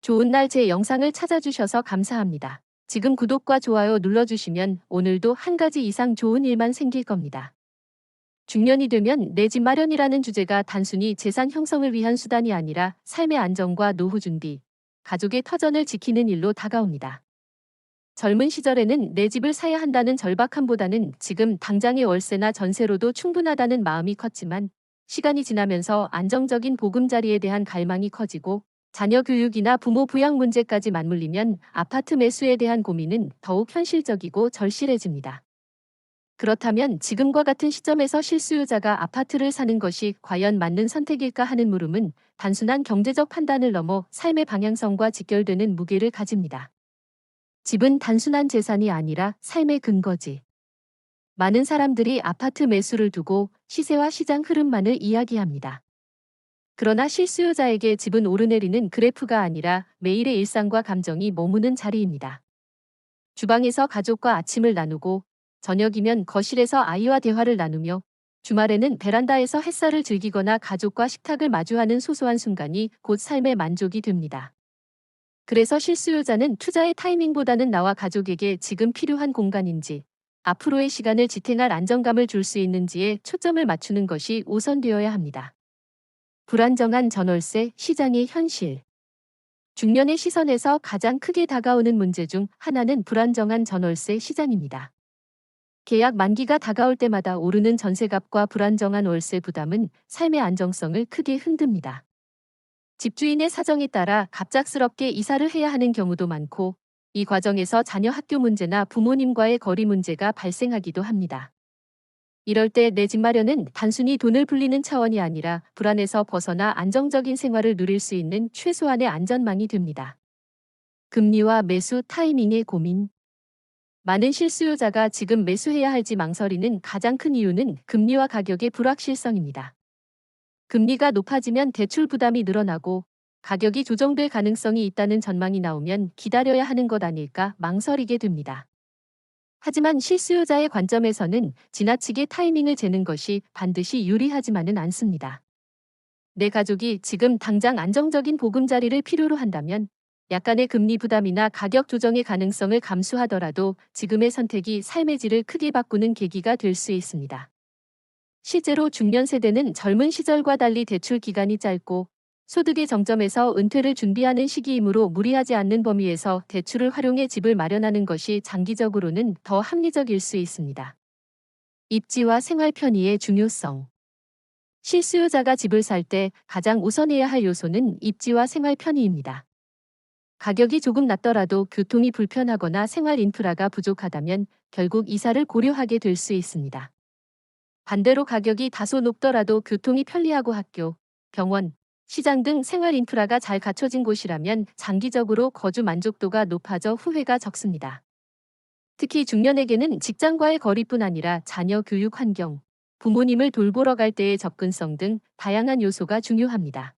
좋은 날 제 영상을 찾아주셔서 감사합니다. 지금 구독과 좋아요 눌러주시면 오늘도 한 가지 이상 좋은 일만 생길 겁니다. 중년이 되면 내 집 마련이라는 주제가 단순히 재산 형성을 위한 수단이 아니라 삶의 안정과 노후 준비, 가족의 터전을 지키는 일로 다가옵니다. 젊은 시절에는 내 집을 사야 한다는 절박함보다는 지금 당장의 월세나 전세로도 충분하다는 마음이 컸지만 시간이 지나면서 안정적인 보금자리에 대한 갈망이 커지고 자녀 교육이나 부모 부양 문제까지 맞물리면 아파트 매수에 대한 고민은 더욱 현실적이고 절실해집니다. 그렇다면 지금과 같은 시점에서 실수요자가 아파트를 사는 것이 과연 맞는 선택일까 하는 물음은 단순한 경제적 판단을 넘어 삶의 방향성과 직결되는 무게를 가집니다. 집은 단순한 재산이 아니라 삶의 근거지. 많은 사람들이 아파트 매수를 두고 시세와 시장 흐름만을 이야기합니다. 그러나 실수요자에게 집은 오르내리는 그래프가 아니라 매일의 일상과 감정이 머무는 자리입니다. 주방에서 가족과 아침을 나누고 저녁이면 거실에서 아이와 대화를 나누며 주말에는 베란다에서 햇살을 즐기거나 가족과 식탁을 마주하는 소소한 순간이 곧 삶의 만족이 됩니다. 그래서 실수요자는 투자의 타이밍보다는 나와 가족에게 지금 필요한 공간인지, 앞으로의 시간을 지탱할 안정감을 줄 수 있는지에 초점을 맞추는 것이 우선되어야 합니다. 불안정한 전월세 시장의 현실. 중년의 시선에서 가장 크게 다가오는 문제 중 하나는 불안정한 전월세 시장입니다. 계약 만기가 다가올 때마다 오르는 전세값과 불안정한 월세 부담은 삶의 안정성을 크게 흔듭니다. 집주인의 사정에 따라 갑작스럽게 이사를 해야 하는 경우도 많고, 이 과정에서 자녀 학교 문제나 부모님과의 거리 문제가 발생하기도 합니다. 이럴 때 내 집 마련은 단순히 돈을 불리는 차원이 아니라 불안에서 벗어나 안정적인 생활을 누릴 수 있는 최소한의 안전망이 됩니다. 금리와 매수 타이밍의 고민. 많은 실수요자가 지금 매수해야 할지 망설이는 가장 큰 이유는 금리와 가격의 불확실성입니다. 금리가 높아지면 대출 부담이 늘어나고 가격이 조정될 가능성이 있다는 전망이 나오면 기다려야 하는 것 아닐까 망설이게 됩니다. 하지만 실수요자의 관점에서는 지나치게 타이밍을 재는 것이 반드시 유리하지만은 않습니다. 내 가족이 지금 당장 안정적인 보금자리를 필요로 한다면 약간의 금리 부담이나 가격 조정의 가능성을 감수하더라도 지금의 선택이 삶의 질을 크게 바꾸는 계기가 될 수 있습니다. 실제로 중년 세대는 젊은 시절과 달리 대출 기간이 짧고 소득의 정점에서 은퇴를 준비하는 시기이므로 무리하지 않는 범위에서 대출을 활용해 집을 마련하는 것이 장기적으로는 더 합리적일 수 있습니다. 입지와 생활 편의의 중요성. 실수요자가 집을 살 때 가장 우선해야 할 요소는 입지와 생활 편의입니다. 가격이 조금 낮더라도 교통이 불편하거나 생활 인프라가 부족하다면 결국 이사를 고려하게 될 수 있습니다. 반대로 가격이 다소 높더라도 교통이 편리하고 학교, 병원, 시장 등 생활 인프라가 잘 갖춰진 곳이라면 장기적으로 거주 만족도가 높아져 후회가 적습니다. 특히 중년에게는 직장과의 거리뿐 아니라 자녀 교육 환경, 부모님을 돌보러 갈 때의 접근성 등 다양한 요소가 중요합니다.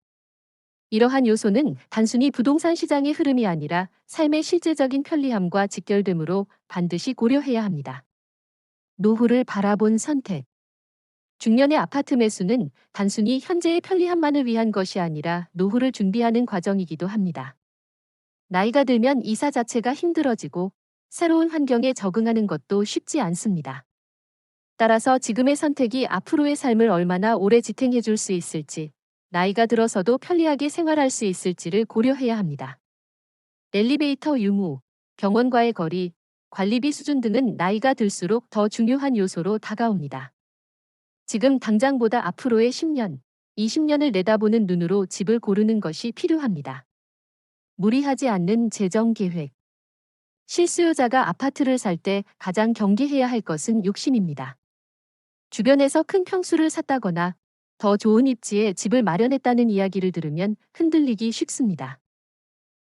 이러한 요소는 단순히 부동산 시장의 흐름이 아니라 삶의 실제적인 편리함과 직결되므로 반드시 고려해야 합니다. 노후를 바라본 선택. 중년의 아파트 매수는 단순히 현재의 편리함만을 위한 것이 아니라 노후를 준비하는 과정이기도 합니다. 나이가 들면 이사 자체가 힘들어지고 새로운 환경에 적응하는 것도 쉽지 않습니다. 따라서 지금의 선택이 앞으로의 삶을 얼마나 오래 지탱해 줄 수 있을지, 나이가 들어서도 편리하게 생활할 수 있을지를 고려해야 합니다. 엘리베이터 유무, 병원과의 거리, 관리비 수준 등은 나이가 들수록 더 중요한 요소로 다가옵니다. 지금 당장보다 앞으로의 10년, 20년을 내다보는 눈으로 집을 고르는 것이 필요합니다. 무리하지 않는 재정 계획. 실수요자가 아파트를 살 때 가장 경계해야 할 것은 욕심입니다. 주변에서 큰 평수를 샀다거나 더 좋은 입지에 집을 마련했다는 이야기를 들으면 흔들리기 쉽습니다.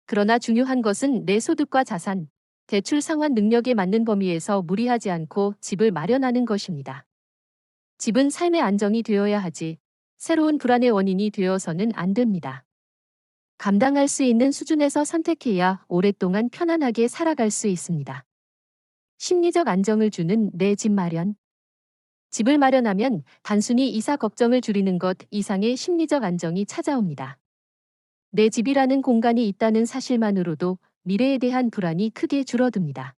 그러나 중요한 것은 내 소득과 자산, 대출 상환 능력에 맞는 범위에서 무리하지 않고 집을 마련하는 것입니다. 집은 삶의 안정이 되어야 하지 새로운 불안의 원인이 되어서는 안 됩니다. 감당할 수 있는 수준에서 선택해야 오랫동안 편안하게 살아갈 수 있습니다. 심리적 안정을 주는 내 집 마련. 집을 마련하면 단순히 이사 걱정을 줄이는 것 이상의 심리적 안정이 찾아옵니다. 내 집이라는 공간이 있다는 사실만으로도 미래에 대한 불안이 크게 줄어듭니다.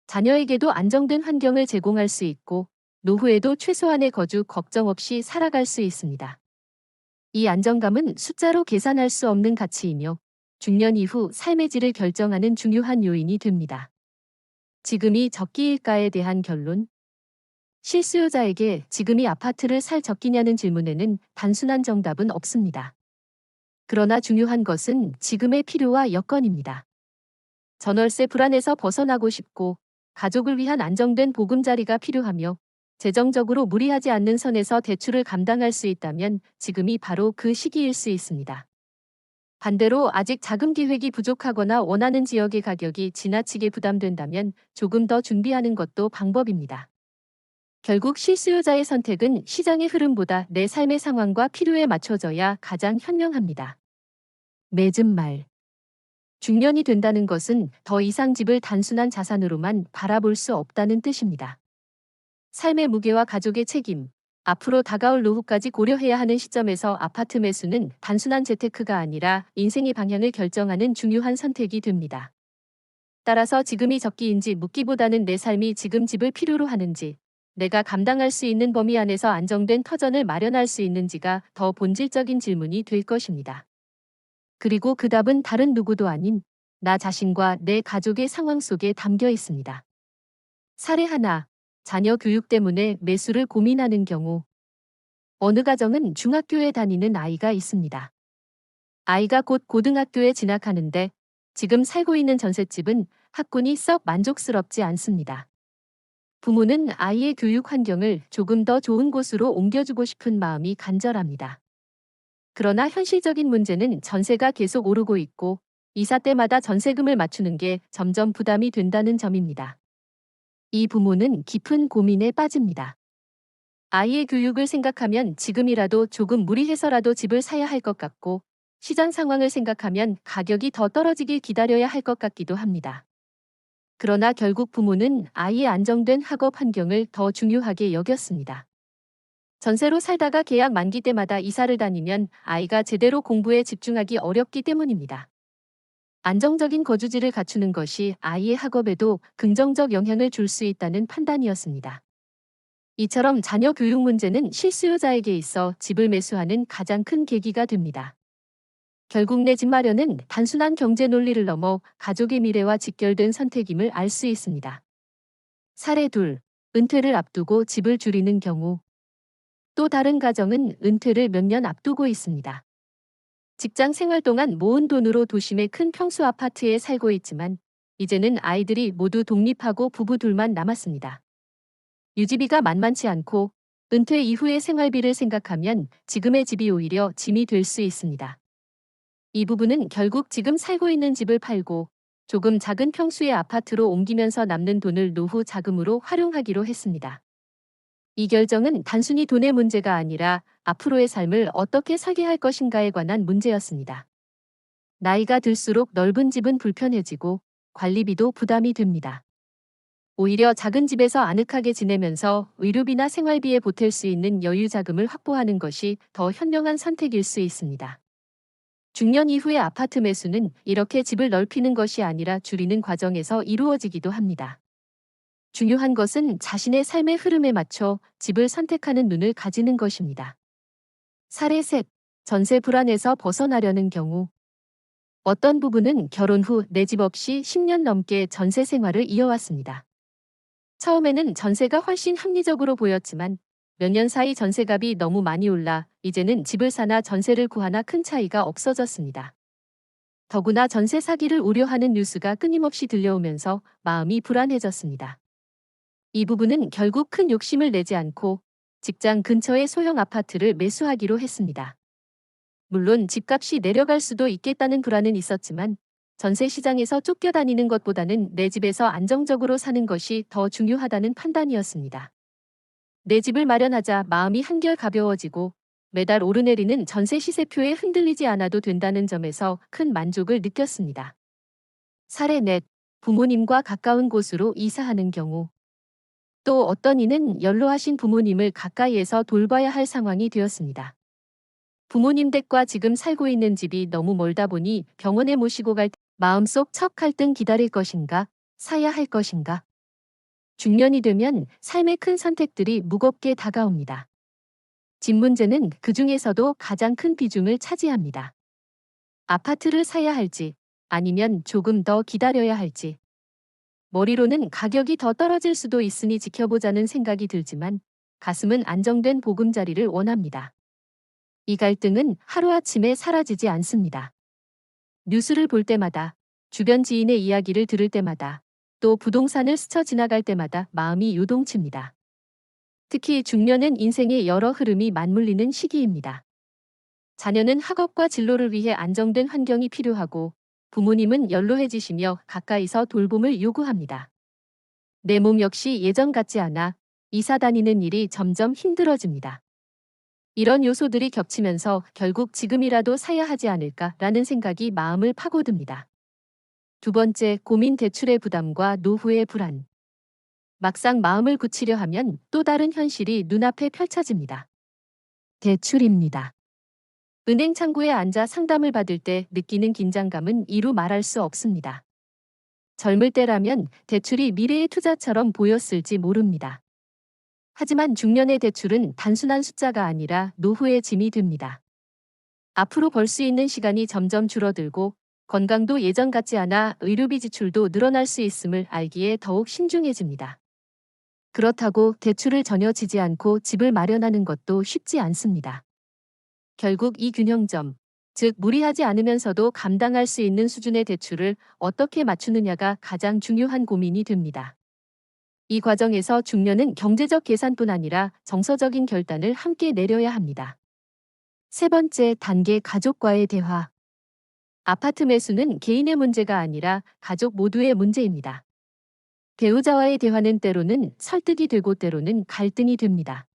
자녀에게도 안정된 환경을 제공할 수 있고 노후에도 최소한의 거주 걱정 없이 살아갈 수 있습니다. 이 안정감은 숫자로 계산할 수 없는 가치이며 중년 이후 삶의 질을 결정하는 중요한 요인이 됩니다. 지금이 적기일까에 대한 결론. 실수요자에게 지금이 아파트를 살 적기냐는 질문에는 단순한 정답은 없습니다. 그러나 중요한 것은 지금의 필요와 여건입니다. 전월세 불안에서 벗어나고 싶고 가족을 위한 안정된 보금자리가 필요하며 재정적으로 무리하지 않는 선에서 대출을 감당할 수 있다면 지금이 바로 그 시기일 수 있습니다. 반대로 아직 자금 계획이 부족하거나 원하는 지역의 가격이 지나치게 부담된다면 조금 더 준비하는 것도 방법입니다. 결국 실수요자의 선택은 시장의 흐름보다 내 삶의 상황과 필요에 맞춰져야 가장 현명합니다. 맺은 말. 중년이 된다는 것은 더 이상 집을 단순한 자산으로만 바라볼 수 없다는 뜻입니다. 삶의 무게와 가족의 책임, 앞으로 다가올 노후까지 고려해야 하는 시점에서 아파트 매수는 단순한 재테크가 아니라 인생의 방향을 결정하는 중요한 선택이 됩니다. 따라서 지금이 적기인지 묻기보다는 내 삶이 지금 집을 필요로 하는지, 내가 감당할 수 있는 범위 안에서 안정된 터전을 마련할 수 있는지가 더 본질적인 질문이 될 것입니다. 그리고 그 답은 다른 누구도 아닌 나 자신과 내 가족의 상황 속에 담겨 있습니다. 사례 하나, 자녀 교육 때문에 매수를 고민하는 경우. 어느 가정은 중학교에 다니는 아이가 있습니다. 아이가 곧 고등학교에 진학하는데 지금 살고 있는 전셋집은 학군이 썩 만족스럽지 않습니다. 부모는 아이의 교육 환경을 조금 더 좋은 곳으로 옮겨주고 싶은 마음이 간절합니다. 그러나 현실적인 문제는 전세가 계속 오르고 있고 이사 때마다 전세금을 맞추는 게 점점 부담이 된다는 점입니다. 이 부모는 깊은 고민에 빠집니다. 아이의 교육을 생각하면 지금이라도 조금 무리해서라도 집을 사야 할 것 같고 시장 상황을 생각하면 가격이 더 떨어지길 기다려야 할 것 같기도 합니다. 그러나 결국 부모는 아이의 안정된 학업 환경을 더 중요하게 여겼습니다. 전세로 살다가 계약 만기 때마다 이사를 다니면 아이가 제대로 공부에 집중하기 어렵기 때문입니다. 안정적인 거주지를 갖추는 것이 아이의 학업에도 긍정적 영향을 줄 수 있다는 판단이었습니다. 이처럼 자녀 교육 문제는 실수요자에게 있어 집을 매수하는 가장 큰 계기가 됩니다. 결국 내 집 마련은 단순한 경제 논리를 넘어 가족의 미래와 직결된 선택임을 알 수 있습니다. 사례 둘, 은퇴를 앞두고 집을 줄이는 경우. 또 다른 가정은 은퇴를 몇 년 앞두고 있습니다. 직장 생활 동안 모은 돈으로 도심의 큰 평수 아파트에 살고 있지만 이제는 아이들이 모두 독립하고 부부 둘만 남았습니다. 유지비가 만만치 않고 은퇴 이후의 생활비를 생각하면 지금의 집이 오히려 짐이 될 수 있습니다. 이 부부는 결국 지금 살고 있는 집을 팔고 조금 작은 평수의 아파트로 옮기면서 남는 돈을 노후 자금으로 활용하기로 했습니다. 이 결정은 단순히 돈의 문제가 아니라 앞으로의 삶을 어떻게 설계할 것인가에 관한 문제였습니다. 나이가 들수록 넓은 집은 불편해지고 관리비도 부담이 됩니다. 오히려 작은 집에서 아늑하게 지내면서 의료비나 생활비에 보탤 수 있는 여유 자금을 확보하는 것이 더 현명한 선택일 수 있습니다. 중년 이후의 아파트 매수는 이렇게 집을 넓히는 것이 아니라 줄이는 과정에서 이루어지기도 합니다. 중요한 것은 자신의 삶의 흐름에 맞춰 집을 선택하는 눈을 가지는 것입니다. 사례 셋, 전세 불안에서 벗어나려는 경우. 어떤 부부는 결혼 후 내 집 없이 10년 넘게 전세 생활을 이어왔습니다. 처음에는 전세가 훨씬 합리적으로 보였지만 몇 년 사이 전세값이 너무 많이 올라 이제는 집을 사나 전세를 구하나 큰 차이가 없어졌습니다. 더구나 전세 사기를 우려하는 뉴스가 끊임없이 들려오면서 마음이 불안해졌습니다. 이 부부는 결국 큰 욕심을 내지 않고 직장 근처의 소형 아파트를 매수하기로 했습니다. 물론 집값이 내려갈 수도 있겠다는 불안은 있었지만 전세 시장에서 쫓겨다니는 것보다는 내 집에서 안정적으로 사는 것이 더 중요하다는 판단이었습니다. 내 집을 마련하자 마음이 한결 가벼워지고 매달 오르내리는 전세 시세표에 흔들리지 않아도 된다는 점에서 큰 만족을 느꼈습니다. 사례 넷, 부모님과 가까운 곳으로 이사하는 경우. 또 어떤 이는 연로하신 부모님을 가까이에서 돌봐야 할 상황이 되었습니다. 부모님 댁과 지금 살고 있는 집이 너무 멀다 보니 병원에 모시고 갈 때 마음속 첫 갈등 기다릴 것인가, 사야 할 것인가. 중년이 되면 삶의 큰 선택들이 무겁게 다가옵니다. 집 문제는 그 중에서도 가장 큰 비중을 차지합니다. 아파트를 사야 할지, 아니면 조금 더 기다려야 할지. 머리로는 가격이 더 떨어질 수도 있으니 지켜보자는 생각이 들지만 가슴은 안정된 보금자리를 원합니다. 이 갈등은 하루아침에 사라지지 않습니다. 뉴스를 볼 때마다, 주변 지인의 이야기를 들을 때마다, 또 부동산을 스쳐 지나갈 때마다 마음이 요동칩니다. 특히 중년은 인생의 여러 흐름이 맞물리는 시기입니다. 자녀는 학업과 진로를 위해 안정된 환경이 필요하고 부모님은 연로해지시며 가까이서 돌봄을 요구합니다. 내 몸 역시 예전 같지 않아 이사 다니는 일이 점점 힘들어집니다. 이런 요소들이 겹치면서 결국 지금이라도 사야 하지 않을까라는 생각이 마음을 파고듭니다. 두 번째, 고민 대출의 부담과 노후의 불안. 막상 마음을 굳히려 하면 또 다른 현실이 눈앞에 펼쳐집니다. 대출입니다. 은행 창구에 앉아 상담을 받을 때 느끼는 긴장감은 이루 말할 수 없습니다. 젊을 때라면 대출이 미래의 투자처럼 보였을지 모릅니다. 하지만 중년의 대출은 단순한 숫자가 아니라 노후의 짐이 됩니다. 앞으로 벌 수 있는 시간이 점점 줄어들고 건강도 예전 같지 않아 의료비 지출도 늘어날 수 있음을 알기에 더욱 신중해집니다. 그렇다고 대출을 전혀 지지 않고 집을 마련하는 것도 쉽지 않습니다. 결국 이 균형점, 즉 무리하지 않으면서도 감당할 수 있는 수준의 대출을 어떻게 맞추느냐가 가장 중요한 고민이 됩니다. 이 과정에서 중년은 경제적 계산뿐 아니라 정서적인 결단을 함께 내려야 합니다. 세 번째 단계, 가족과의 대화. 아파트 매수는 개인의 문제가 아니라 가족 모두의 문제입니다. 배우자와의 대화는 때로는 설득이 되고 때로는 갈등이 됩니다.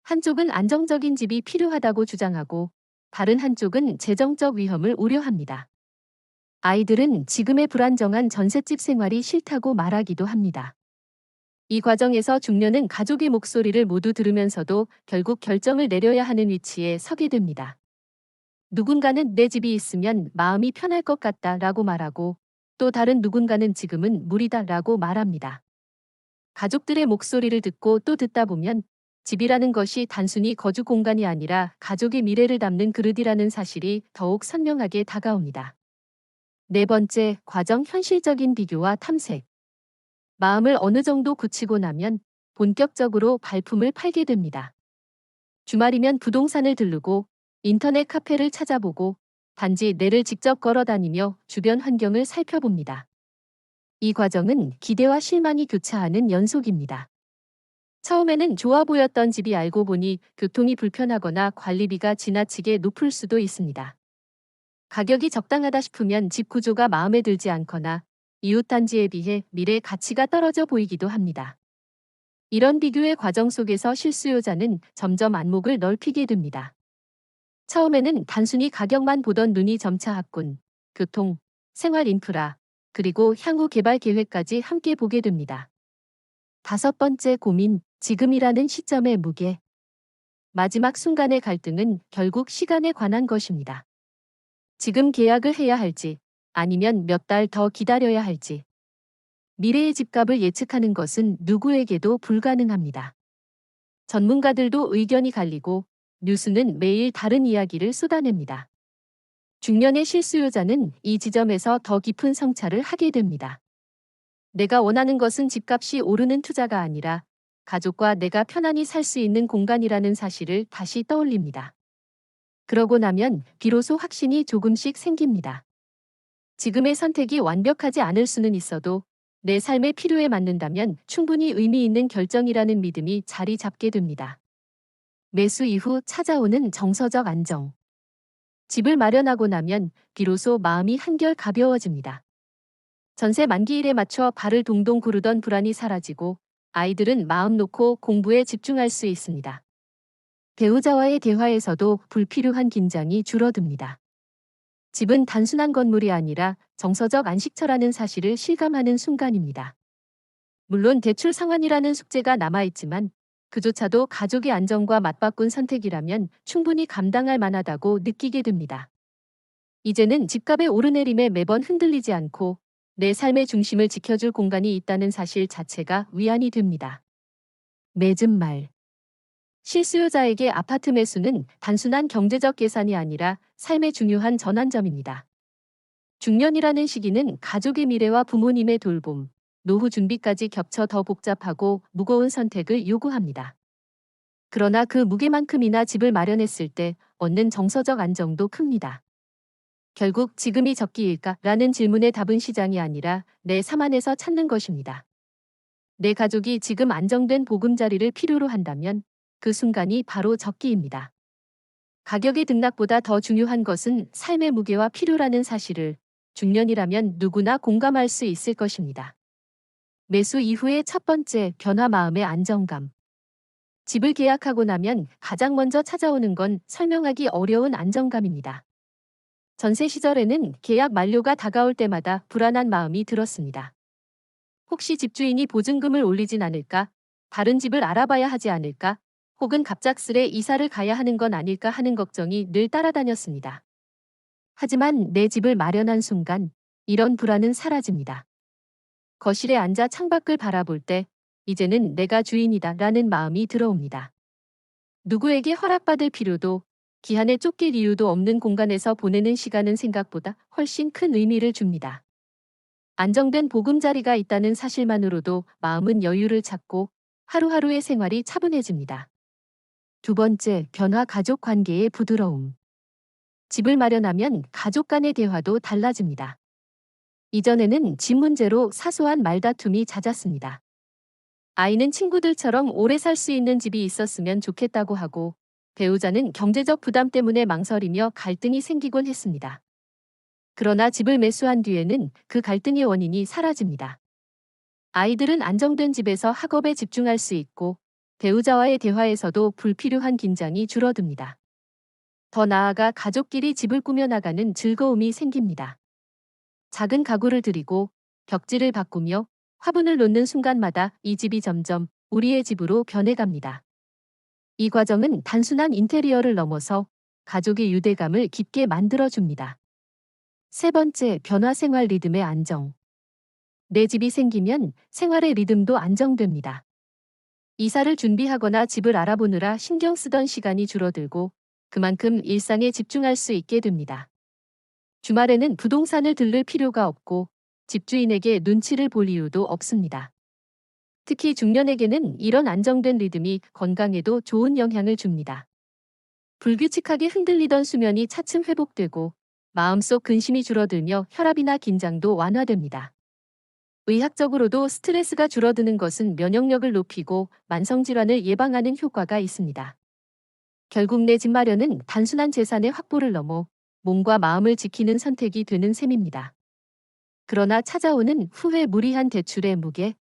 한쪽은 안정적인 집이 필요하다고 주장하고 다른 한쪽은 재정적 위험을 우려합니다. 아이들은 지금의 불안정한 전셋집 생활이 싫다고 말하기도 합니다. 이 과정에서 중년은 가족의 목소리를 모두 들으면서도 결국 결정을 내려야 하는 위치에 서게 됩니다. 누군가는 내 집이 있으면 마음이 편할 것 같다라고 말하고 또 다른 누군가는 지금은 무리다라고 말합니다. 가족들의 목소리를 듣고 또 듣다 보면 집이라는 것이 단순히 거주 공간이 아니라 가족의 미래를 담는 그릇이라는 사실이 더욱 선명하게 다가옵니다. 네 번째, 과정, 현실적인 비교와 탐색. 마음을 어느 정도 굳히고 나면 본격적으로 발품을 팔게 됩니다. 주말이면 부동산을 들르고 인터넷 카페를 찾아보고 단지 내를 직접 걸어 다니며 주변 환경을 살펴봅니다. 이 과정은 기대와 실망이 교차하는 연속입니다. 처음에는 좋아 보였던 집이 알고 보니 교통이 불편하거나 관리비가 지나치게 높을 수도 있습니다. 가격이 적당하다 싶으면 집 구조가 마음에 들지 않거나 이웃 단지에 비해 미래 가치가 떨어져 보이기도 합니다. 이런 비교의 과정 속에서 실수요자는 점점 안목을 넓히게 됩니다. 처음에는 단순히 가격만 보던 눈이 점차 학군, 교통, 생활 인프라, 그리고 향후 개발 계획까지 함께 보게 됩니다. 다섯 번째 고민, 지금이라는 시점의 무게. 마지막 순간의 갈등은 결국 시간에 관한 것입니다. 지금 계약을 해야 할지, 아니면 몇 달 더 기다려야 할지. 미래의 집값을 예측하는 것은 누구에게도 불가능합니다. 전문가들도 의견이 갈리고 뉴스는 매일 다른 이야기를 쏟아냅니다. 중년의 실수요자는 이 지점에서 더 깊은 성찰을 하게 됩니다. 내가 원하는 것은 집값이 오르는 투자가 아니라 가족과 내가 편안히 살 수 있는 공간이라는 사실을 다시 떠올립니다. 그러고 나면 비로소 확신이 조금씩 생깁니다. 지금의 선택이 완벽하지 않을 수는 있어도 내 삶의 필요에 맞는다면 충분히 의미 있는 결정이라는 믿음이 자리 잡게 됩니다. 매수 이후 찾아오는 정서적 안정. 집을 마련하고 나면 비로소 마음이 한결 가벼워집니다. 전세 만기일에 맞춰 발을 동동 구르던 불안이 사라지고 아이들은 마음 놓고 공부에 집중할 수 있습니다. 배우자와의 대화에서도 불필요한 긴장이 줄어듭니다. 집은 단순한 건물이 아니라 정서적 안식처라는 사실을 실감하는 순간입니다. 물론 대출 상환이라는 숙제가 남아있지만 그조차도 가족의 안정과 맞바꾼 선택이라면 충분히 감당할 만하다고 느끼게 됩니다. 이제는 집값의 오르내림에 매번 흔들리지 않고 내 삶의 중심을 지켜줄 공간이 있다는 사실 자체가 위안이 됩니다. 맺은 말. 실수요자에게 아파트 매수는 단순한 경제적 계산이 아니라 삶의 중요한 전환점입니다. 중년이라는 시기는 가족의 미래와 부모님의 돌봄, 노후 준비까지 겹쳐 더 복잡하고 무거운 선택을 요구합니다. 그러나 그 무게만큼이나 집을 마련했을 때 얻는 정서적 안정도 큽니다. 결국 지금이 적기일까? 라는 질문의 답은 시장이 아니라 내 삶 안에서 찾는 것입니다. 내 가족이 지금 안정된 보금자리를 필요로 한다면 그 순간이 바로 적기입니다. 가격의 등락보다 더 중요한 것은 삶의 무게와 필요라는 사실을 중년이라면 누구나 공감할 수 있을 것입니다. 매수 이후의 첫 번째 변화 마음의 안정감. 집을 계약하고 나면 가장 먼저 찾아오는 건 설명하기 어려운 안정감입니다. 전세 시절에는 계약 만료가 다가올 때마다 불안한 마음이 들었습니다. 혹시 집주인이 보증금을 올리진 않을까? 다른 집을 알아봐야 하지 않을까? 혹은 갑작스레 이사를 가야 하는 건 아닐까 하는 걱정이 늘 따라다녔습니다. 하지만 내 집을 마련한 순간 이런 불안은 사라집니다. 거실에 앉아 창밖을 바라볼 때 이제는 내가 주인이다 라는 마음이 들어옵니다. 누구에게 허락받을 필요도 기한에 쫓길 이유도 없는 공간에서 보내는 시간은 생각보다 훨씬 큰 의미를 줍니다. 안정된 보금자리가 있다는 사실만으로도 마음은 여유를 찾고 하루하루의 생활이 차분해집니다. 두 번째, 변화 가족 관계의 부드러움. 집을 마련하면 가족 간의 대화도 달라집니다. 이전에는 집 문제로 사소한 말다툼이 잦았습니다. 아이는 친구들처럼 오래 살 수 있는 집이 있었으면 좋겠다고 하고 배우자는 경제적 부담 때문에 망설이며 갈등이 생기곤 했습니다. 그러나 집을 매수한 뒤에는 그 갈등의 원인이 사라집니다. 아이들은 안정된 집에서 학업에 집중할 수 있고 배우자와의 대화에서도 불필요한 긴장이 줄어듭니다. 더 나아가 가족끼리 집을 꾸며나가는 즐거움이 생깁니다. 작은 가구를 들이고 벽지를 바꾸며 화분을 놓는 순간마다 이 집이 점점 우리의 집으로 변해갑니다. 이 과정은 단순한 인테리어를 넘어서 가족의 유대감을 깊게 만들어줍니다. 세 번째, 변화 생활 리듬의 안정. 내 집이 생기면 생활의 리듬도 안정됩니다. 이사를 준비하거나 집을 알아보느라 신경 쓰던 시간이 줄어들고 그만큼 일상에 집중할 수 있게 됩니다. 주말에는 부동산을 들를 필요가 없고 집주인에게 눈치를 볼 이유도 없습니다. 특히 중년에게는 이런 안정된 리듬이 건강에도 좋은 영향을 줍니다. 불규칙하게 흔들리던 수면이 차츰 회복되고 마음속 근심이 줄어들며 혈압이나 긴장도 완화됩니다. 의학적으로도 스트레스가 줄어드는 것은 면역력을 높이고 만성질환을 예방하는 효과가 있습니다. 결국 내 집 마련은 단순한 재산의 확보를 넘어 몸과 마음을 지키는 선택이 되는 셈입니다. 그러나 찾아오는 후회 무리한 대출의 무게.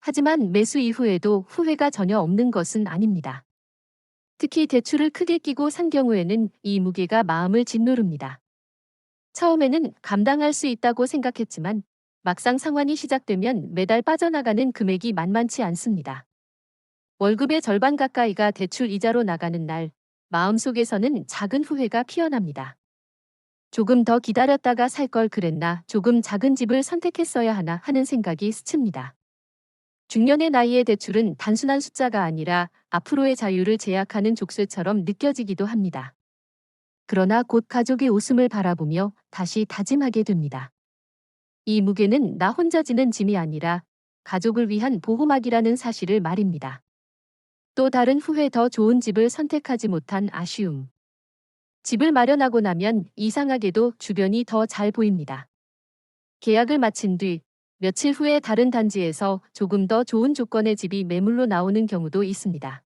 하지만 매수 이후에도 후회가 전혀 없는 것은 아닙니다. 특히 대출을 크게 끼고 산 경우에는 이 무게가 마음을 짓누릅니다. 처음에는 감당할 수 있다고 생각했지만 막상 상환이 시작되면 매달 빠져나가는 금액이 만만치 않습니다. 월급의 절반 가까이가 대출 이자로 나가는 날, 마음속에서는 작은 후회가 피어납니다. 조금 더 기다렸다가 살 걸 그랬나, 조금 작은 집을 선택했어야 하나 하는 생각이 스칩니다. 중년의 나이의 대출은 단순한 숫자가 아니라 앞으로의 자유를 제약하는 족쇄처럼 느껴지기도 합니다. 그러나 곧 가족의 웃음을 바라보며 다시 다짐하게 됩니다. 이 무게는 나 혼자 지는 짐이 아니라 가족을 위한 보호막이라는 사실을 말입니다. 또 다른 후회, 더 좋은 집을 선택하지 못한 아쉬움. 집을 마련하고 나면 이상하게도 주변이 더 잘 보입니다. 계약을 마친 뒤 며칠 후에 다른 단지에서 조금 더 좋은 조건의 집이 매물로 나오는 경우도 있습니다.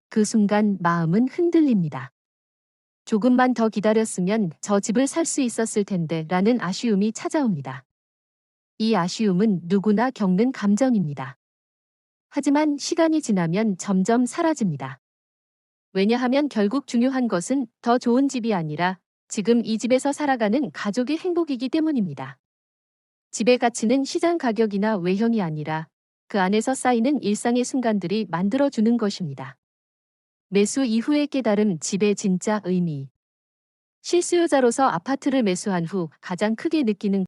그 순간 마음은 흔들립니다. 조금만 더 기다렸으면 저 집을 살 수 있었을 텐데 라는 아쉬움이 찾아옵니다. 이 아쉬움은 누구나 겪는 감정입니다. 하지만 시간이 지나면 점점 사라집니다. 왜냐하면 결국 중요한 것은 더 좋은 집이 아니라 지금 이 집에서 살아가는 가족의 행복이기 때문입니다. 집의 가치는 시장 가격이나 외형이 아니라 그 안에서 쌓이는 일상의 순간들이 만들어주는 것입니다. 매수 이후의 깨달음, 집의 진짜 의미. 실수요자로서 아파트를 매수한 후 가장 크게 느끼는